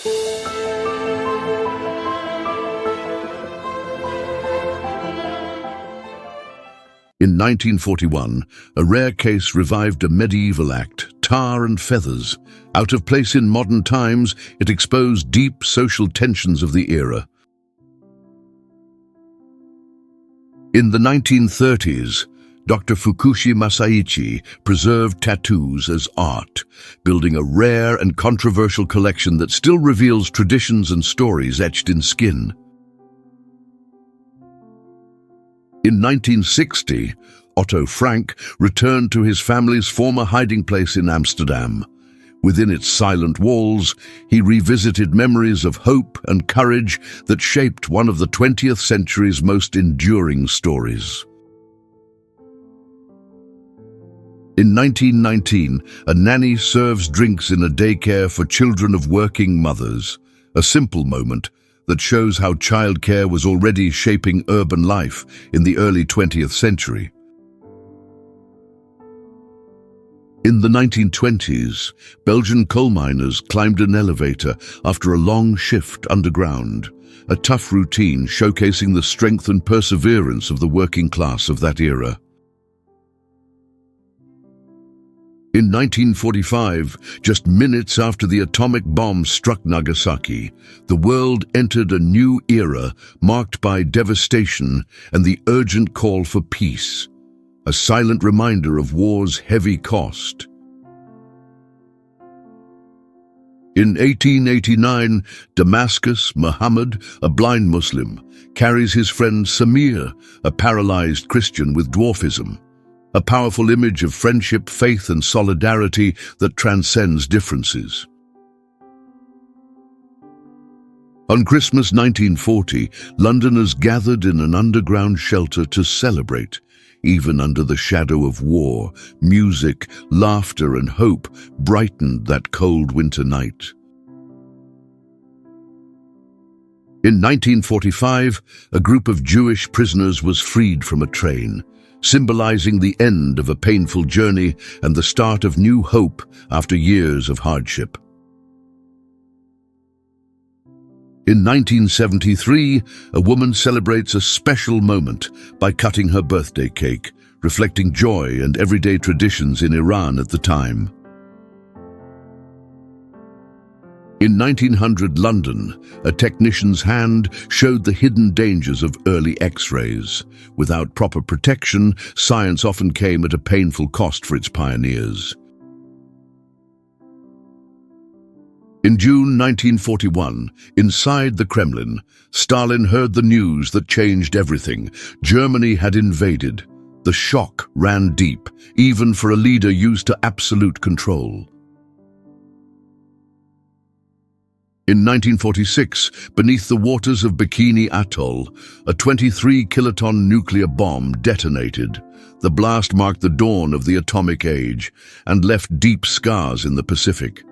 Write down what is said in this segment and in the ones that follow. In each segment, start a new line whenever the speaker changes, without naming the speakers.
In 1941, a rare case revived a medieval act, tar and feathers. Out of place in modern times, it exposed deep social tensions of the era. In the 1930s, Dr. Fukushi Masaichi preserved tattoos as art, building a rare and controversial collection that still reveals traditions and stories etched in skin. In 1960, Otto Frank returned to his family's former hiding place in Amsterdam. Within its silent walls, he revisited memories of hope and courage that shaped one of the 20th century's most enduring stories. In 1919, a nanny serves drinks in a daycare for children of working mothers, a simple moment that shows how childcare was already shaping urban life in the early 20th century. In the 1920s, Belgian coal miners climbed an elevator after a long shift underground, a tough routine showcasing the strength and perseverance of the working class of that era. In 1945, just minutes after the atomic bomb struck Nagasaki, the world entered a new era marked by devastation and the urgent call for peace, a silent reminder of war's heavy cost. In 1889, Damascus, Muhammad, a blind Muslim, carries his friend Samir, a paralyzed Christian with dwarfism. A powerful image of friendship, faith, and solidarity that transcends differences. On Christmas 1940, Londoners gathered in an underground shelter to celebrate. Even under the shadow of war, music, laughter, and hope brightened that cold winter night. In 1945, a group of Jewish prisoners was freed from a train, symbolizing the end of a painful journey and the start of new hope after years of hardship. In 1973, a woman celebrates a special moment by cutting her birthday cake, reflecting joy and everyday traditions in Iran at the time. In 1900 London, a technician's hand showed the hidden dangers of early X-rays. Without proper protection, science often came at a painful cost for its pioneers. In June 1941, inside the Kremlin, Stalin heard the news that changed everything. Germany had invaded. The shock ran deep, even for a leader used to absolute control. In 1946, beneath the waters of Bikini Atoll, a 23-kiloton nuclear bomb detonated. The blast marked the dawn of the atomic age and left deep scars in the Pacific.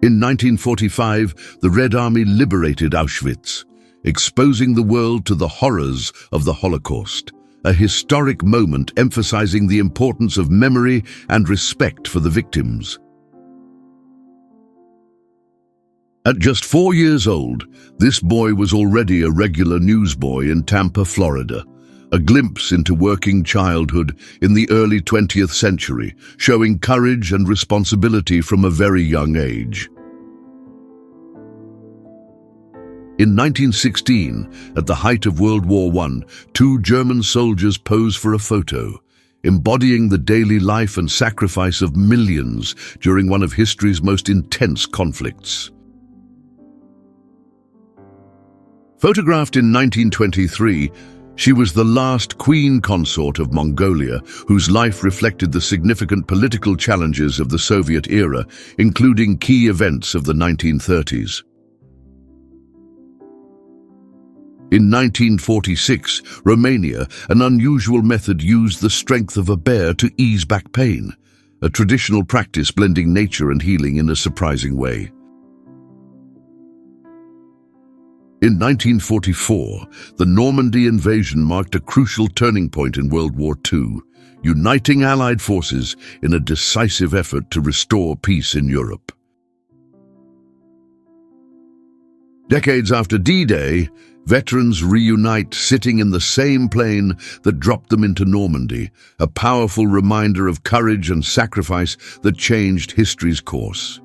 In 1945, the Red Army liberated Auschwitz, exposing the world to the horrors of the Holocaust, a historic moment emphasizing the importance of memory and respect for the victims. At just 4 years old, this boy was already a regular newsboy in Tampa, Florida, a glimpse into working childhood in the early 20th century, showing courage and responsibility from a very young age. In 1916, at the height of World War I, 2 German soldiers posed for a photo, embodying the daily life and sacrifice of millions during one of history's most intense conflicts. Photographed in 1923, she was the last queen consort of Mongolia, whose life reflected the significant political challenges of the Soviet era, including key events of the 1930s. In 1946, Romania, an unusual method used the strength of a bear to ease back pain, a traditional practice blending nature and healing in a surprising way. In 1944, the Normandy invasion marked a crucial turning point in World War II, uniting Allied forces in a decisive effort to restore peace in Europe. Decades after D-Day, veterans reunite sitting in the same plane that dropped them into Normandy, a powerful reminder of courage and sacrifice that changed history's course.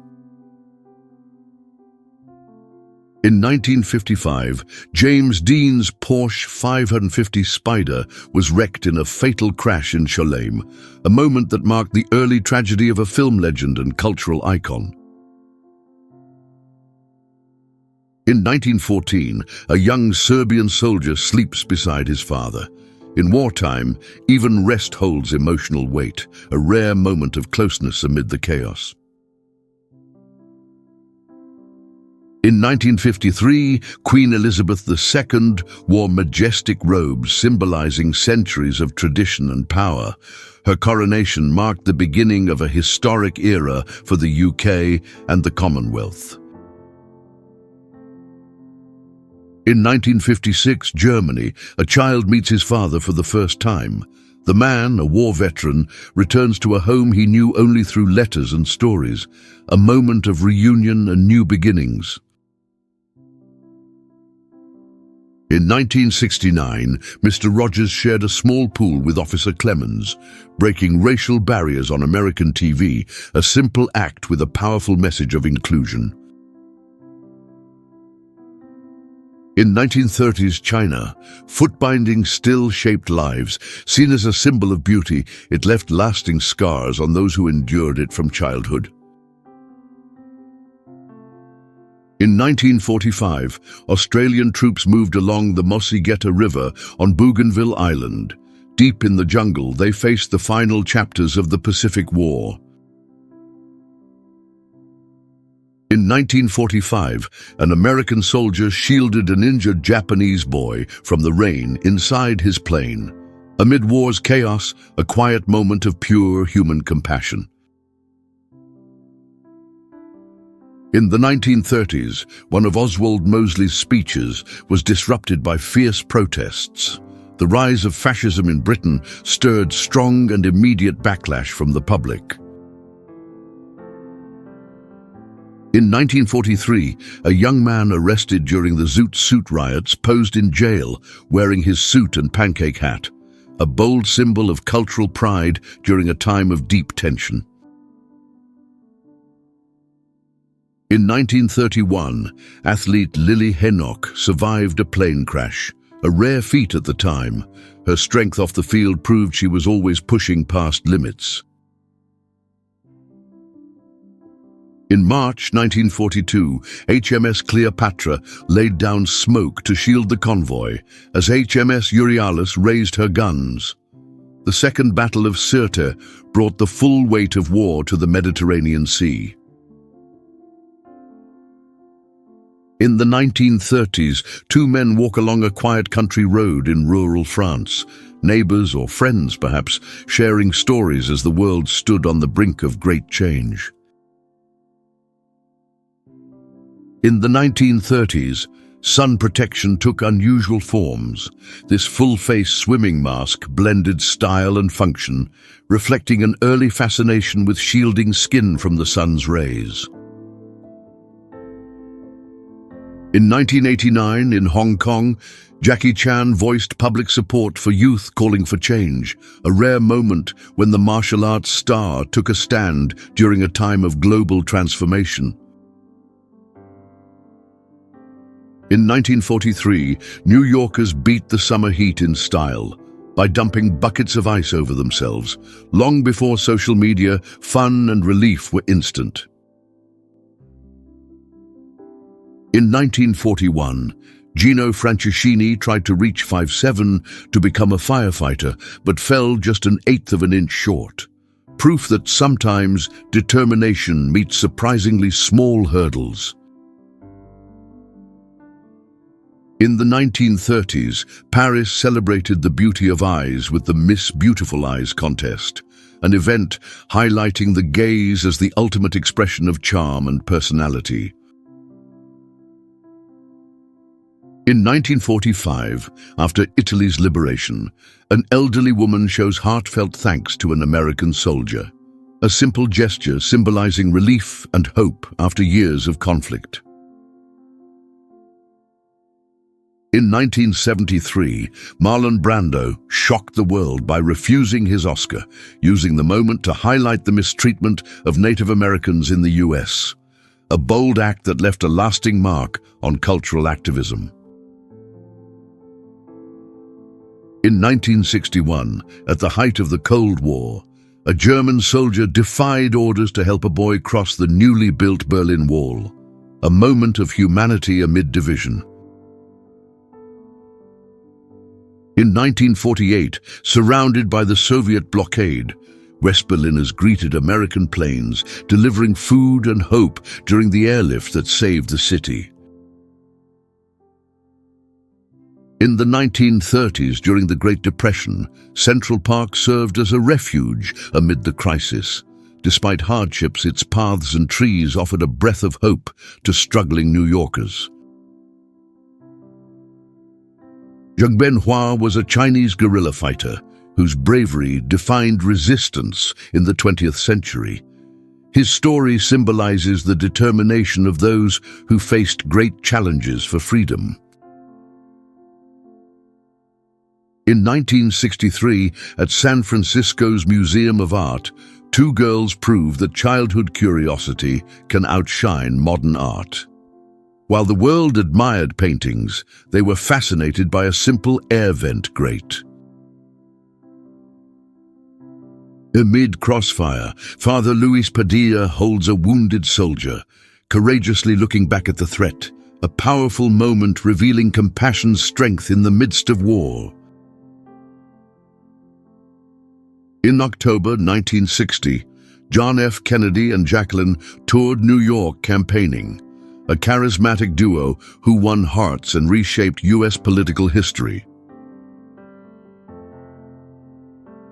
In 1955, James Dean's Porsche 550 Spider was wrecked in a fatal crash in Cholame, a moment that marked the early tragedy of a film legend and cultural icon. In 1914, a young Serbian soldier sleeps beside his father. In wartime, even rest holds emotional weight, a rare moment of closeness amid the chaos. In 1953, Queen Elizabeth II wore majestic robes symbolizing centuries of tradition and power. Her coronation marked the beginning of a historic era for the UK and the Commonwealth. In 1956, Germany, a child meets his father for the first time. The man, a war veteran, returns to a home he knew only through letters and stories, a moment of reunion and new beginnings. In 1969, Mr. Rogers shared a small pool with Officer Clemens, breaking racial barriers on American TV, a simple act with a powerful message of inclusion. In 1930s China, foot-binding still shaped lives. Seen as a symbol of beauty, it left lasting scars on those who endured it from childhood. In 1945, Australian troops moved along the Mossegetta River on Bougainville Island. Deep in the jungle, they faced the final chapters of the Pacific War. In 1945, an American soldier shielded an injured Japanese boy from the rain inside his plane. Amid war's chaos, a quiet moment of pure human compassion. In the 1930s, one of Oswald Mosley's speeches was disrupted by fierce protests. The rise of fascism in Britain stirred strong and immediate backlash from the public. In 1943, a young man arrested during the Zoot Suit riots posed in jail wearing his suit and pancake hat, a bold symbol of cultural pride during a time of deep tension. In 1931, athlete Lily Henoch survived a plane crash, a rare feat at the time. Her strength off the field proved she was always pushing past limits. In March 1942, HMS Cleopatra laid down smoke to shield the convoy as HMS Euryalus raised her guns. The Second Battle of Sirte brought the full weight of war to the Mediterranean Sea. In the 1930s, two men walk along a quiet country road in rural France, neighbors or friends perhaps, sharing stories as the world stood on the brink of great change. In the 1930s, sun protection took unusual forms. This full-face swimming mask blended style and function, reflecting an early fascination with shielding skin from the sun's rays. In 1989, in Hong Kong, Jackie Chan voiced public support for youth calling for change, a rare moment when the martial arts star took a stand during a time of global transformation. In 1943, New Yorkers beat the summer heat in style by dumping buckets of ice over themselves. Long before social media, fun and relief were instant. In 1941, Gino Franceschini tried to reach 5'7" to become a firefighter, but fell just an eighth of an inch short. Proof that sometimes determination meets surprisingly small hurdles. In the 1930s, Paris celebrated the beauty of eyes with the Miss Beautiful Eyes contest, an event highlighting the gaze as the ultimate expression of charm and personality. In 1945, after Italy's liberation, an elderly woman shows heartfelt thanks to an American soldier, a simple gesture symbolizing relief and hope after years of conflict. In 1973, Marlon Brando shocked the world by refusing his Oscar, using the moment to highlight the mistreatment of Native Americans in the US, a bold act that left a lasting mark on cultural activism. In 1961, at the height of the Cold War, a German soldier defied orders to help a boy cross the newly built Berlin Wall, a moment of humanity amid division. In 1948, surrounded by the Soviet blockade, West Berliners greeted American planes, delivering food and hope during the airlift that saved the city. In the 1930s, during the Great Depression, Central Park served as a refuge amid the crisis. Despite hardships, its paths and trees offered a breath of hope to struggling New Yorkers. Zheng Benhua was a Chinese guerrilla fighter whose bravery defined resistance in the 20th century. His story symbolizes the determination of those who faced great challenges for freedom. In 1963, at San Francisco's Museum of Art, two girls proved that childhood curiosity can outshine modern art. While the world admired paintings, they were fascinated by a simple air vent grate. Amid crossfire, Father Luis Padilla holds a wounded soldier, courageously looking back at the threat, a powerful moment revealing compassion's strength in the midst of war. In October 1960, John F. Kennedy and Jacqueline toured New York campaigning, a charismatic duo who won hearts and reshaped U.S. political history.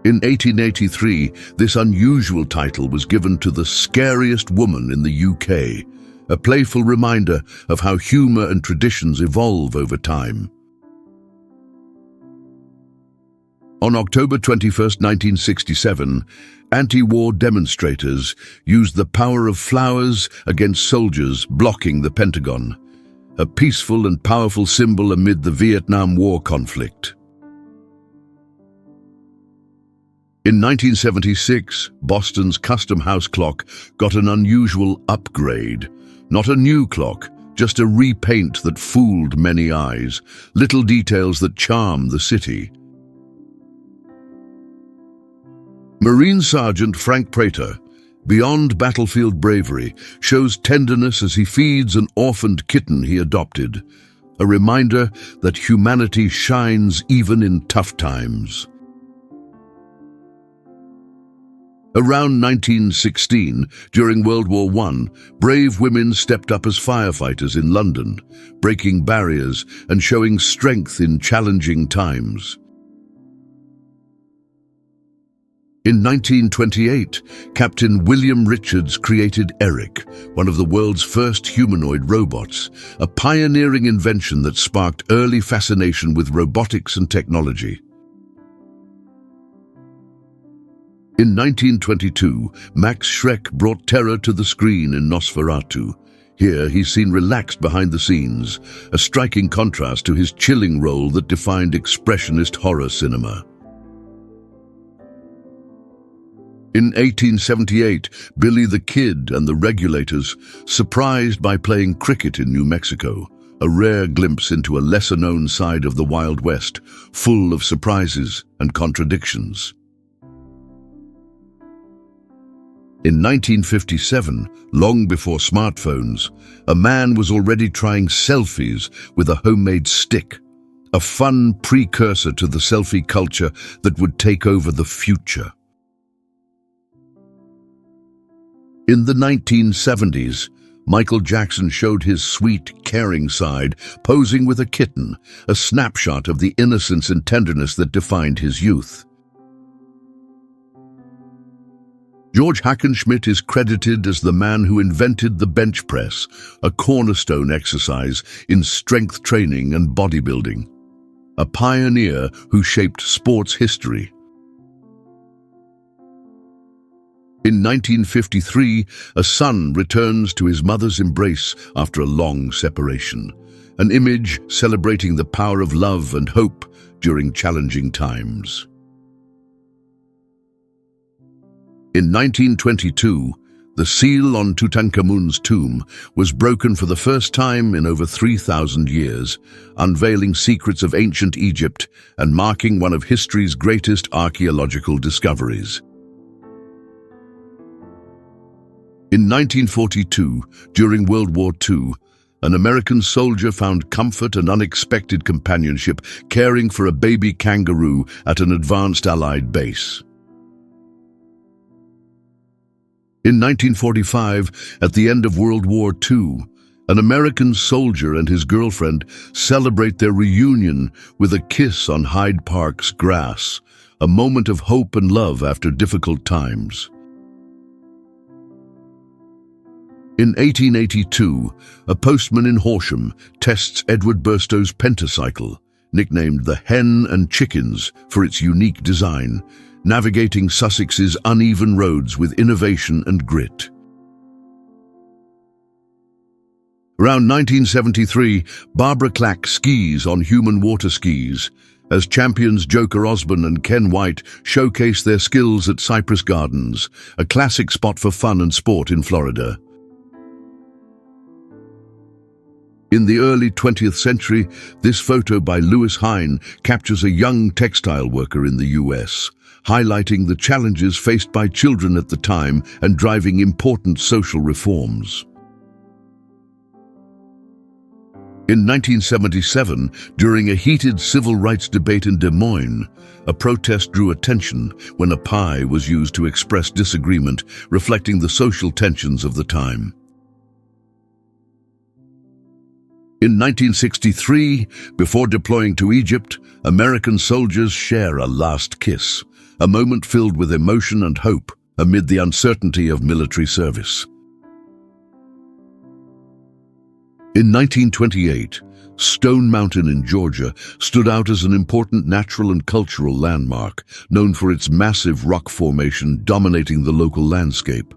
In 1883, this unusual title was given to the scariest woman in the UK, a playful reminder of how humor and traditions evolve over time. On October 21, 1967, anti-war demonstrators used the power of flowers against soldiers blocking the Pentagon, a peaceful and powerful symbol amid the Vietnam War conflict. In 1976, Boston's Custom House clock got an unusual upgrade. Not a new clock, just a repaint that fooled many eyes, little details that charm the city. Marine Sergeant Frank Prater, beyond battlefield bravery, shows tenderness as he feeds an orphaned kitten he adopted, a reminder that humanity shines even in tough times. Around 1916, during World War I, brave women stepped up as firefighters in London, breaking barriers and showing strength in challenging times. In 1928, Captain William Richards created Eric, one of the world's first humanoid robots, a pioneering invention that sparked early fascination with robotics and technology. In 1922, Max Schreck brought terror to the screen in Nosferatu. Here, he's seen relaxed behind the scenes, a striking contrast to his chilling role that defined expressionist horror cinema. In 1878, Billy the Kid and the Regulators surprised by playing cricket in New Mexico, a rare glimpse into a lesser-known side of the Wild West, full of surprises and contradictions. In 1957, long before smartphones, a man was already trying selfies with a homemade stick, a fun precursor to the selfie culture that would take over the future. In the 1970s, Michael Jackson showed his sweet, caring side, posing with a kitten, a snapshot of the innocence and tenderness that defined his youth. George Hackenschmidt is credited as the man who invented the bench press, a cornerstone exercise in strength training and bodybuilding, a pioneer who shaped sports history. In 1953, a son returns to his mother's embrace after a long separation, an image celebrating the power of love and hope during challenging times. In 1922, the seal on Tutankhamun's tomb was broken for the first time in over 3,000 years, unveiling secrets of ancient Egypt and marking one of history's greatest archaeological discoveries. In 1942, during World War II, an American soldier found comfort and unexpected companionship caring for a baby kangaroo at an advanced Allied base. In 1945, at the end of World War II, an American soldier and his girlfriend celebrate their reunion with a kiss on Hyde Park's grass, a moment of hope and love after difficult times. In 1882, a postman in Horsham tests Edward Burstow's pentacycle, nicknamed the Hen and Chickens for its unique design, navigating Sussex's uneven roads with innovation and grit. Around 1973, Barbara Clack skis on human water skis, as champions Joker Osborne and Ken White showcase their skills at Cypress Gardens, a classic spot for fun and sport in Florida. In the early 20th century, this photo by Lewis Hine captures a young textile worker in the US, highlighting the challenges faced by children at the time and driving important social reforms. In 1977, during a heated civil rights debate in Des Moines, a protest drew attention when a pie was used to express disagreement, reflecting the social tensions of the time. In 1963, before deploying to Egypt, American soldiers share a last kiss, a moment filled with emotion and hope amid the uncertainty of military service. In 1928, Stone Mountain in Georgia stood out as an important natural and cultural landmark, known for its massive rock formation dominating the local landscape.